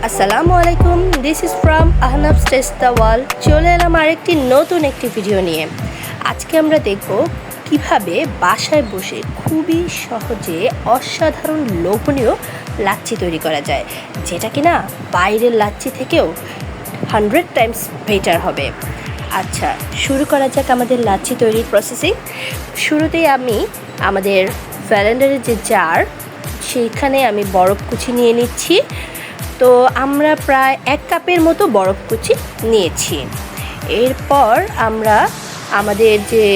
আসসালামু আলাইকুম, this is from Ahnaf test the world. চলে এলাম আরেকটি নতুন ভিডিও নিয়ে। আজকে আমরা দেখব কিভাবে বাসায় বসে খুবই সহজে অসাধারণ লোভনীয় লাচ্ছি তৈরি করা যায়, যেটা কিনা বাইরের লাচ্ছি থেকেও 100 টাইমস বেটার হবে। আচ্ছা, শুরু করা যাক আমাদের লাচ্ছি তৈরির প্রসেসিং। শুরুতেই আমি আমাদের ভ্যালেন্ডারের যে জার, সেইখানে আমি বরফ কুচি নিয়ে নিচ্ছি। তো আমরা প্রায় 1 কাপের মতো বরফ কুচি নিয়েছি। এরপর আমরা আমাদের যে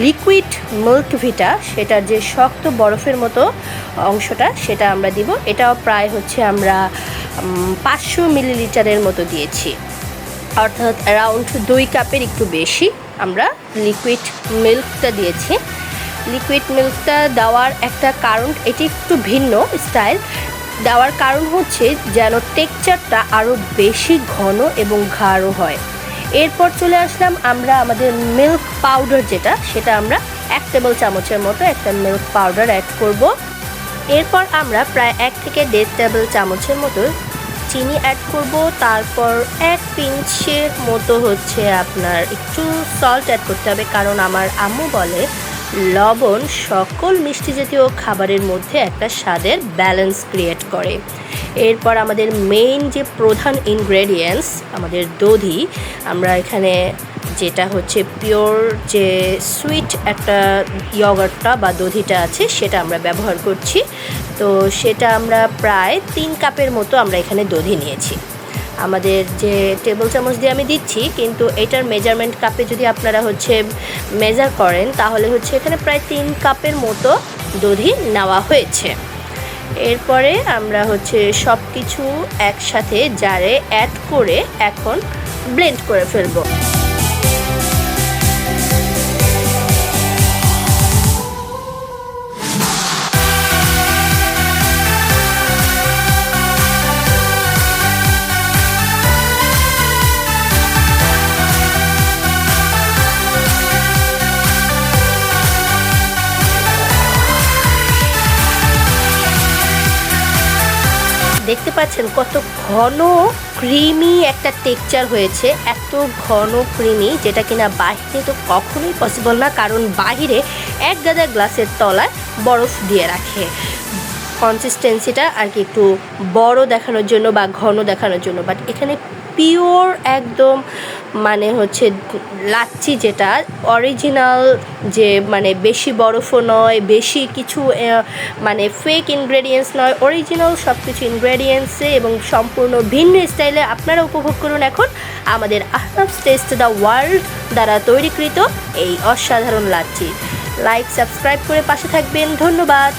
লিকুইড মিল্ক ভিটা, সেটার যে শক্ত বরফের মতো অংশটা, সেটা আমরা দিব। এটাও প্রায় আমরা 500 মিলিলিটারের মতো দিয়েছি, অর্থাৎ অ্যারাউন্ড 2 কাপের একটু বেশি আমরা লিকুইড মিল্কটা দিয়েছি। লিকুইড মিল্কটা দেওয়ার একটা কারণ, এটি একটু ভিন্ন স্টাইল। দেওয়ার কারণ হচ্ছে যেন টেক্সচারটা আরও বেশি ঘন এবং গাঢ় হয়। এরপর চলে আসলাম আমরা আমাদের মিল্ক পাউডার, সেটা আমরা 1 টেবিল চামচের মতো একটা মিল্ক পাউডার অ্যাড করব। এরপর আমরা প্রায় 1 থেকে 1.5 টেবিল চামচের মতো চিনি অ্যাড করব। তারপর 1 পিঞ্চের মতো আপনার একটু সল্ট অ্যাড করতে হবে, কারণ আমার আম্মু বলে লবণ সকল মিষ্টি জাতীয় খাবারের মধ্যে একটা স্বাদের ব্যালেন্স ক্রিয়েট করে। এরপর আমাদের মেইন যে প্রধান ইনগ্রেডিয়েন্টস, আমাদের দধি, আমরা এখানে যেটা পিওর যে সুইট একটা ইয়গার্টটা বা দধিটা আছে, সেটা আমরা ব্যবহার করছি। তো সেটা আমরা প্রায় 3 কাপের মতো আমরা এখানে দধি নিয়েছি। আমাদের যে টেবিল চামচ দিয়ে আমি দিচ্ছি, কিন্তু এটার মেজারমেন্ট কাপে যদি আপনারা মেজার করেন, তাহলে এখানে প্রায় 3 কাপের মতো দধি নেওয়া হয়েছে। এরপরে আমরা সব কিছু একসাথে জারে অ্যাড করে এখন ব্লেন্ড করে ফেলবো। দেখতে পাচ্ছেন কত ঘন ক্রিমি একটা টেক্সচার হয়েছে, এত ঘন ক্রিমি, যেটা কিনা বাহিরে তো কখনোই পসিবল না, কারণ বাহিরে 1 গাদা গ্লাসের তলায় বরফ দিয়ে রাখে। কনসিস্টেন্সিটা আর কি একটু বড় দেখানোর জন্য বা ঘন দেখানোর জন্য, বাট এখানে পিওর একদম লাচ্ছি, যেটা অরিজিনাল, যে বেশি বরফও নয়, বেশি কিছু ফেক ইনগ্রেডিয়েন্টস নয়, অরিজিনাল সব কিছু ইনগ্রেডিয়েন্টসে এবং সম্পূর্ণ ভিন্ন স্টাইলে আপনারা উপভোগ করুন এখন আমাদের আহনাফ টেস্ট দ্য ওয়ার্ল্ড দ্বারা তৈরিকৃত এই অসাধারণ লাচ্ছি। লাইক, সাবস্ক্রাইব করে পাশে থাকবেন। ধন্যবাদ।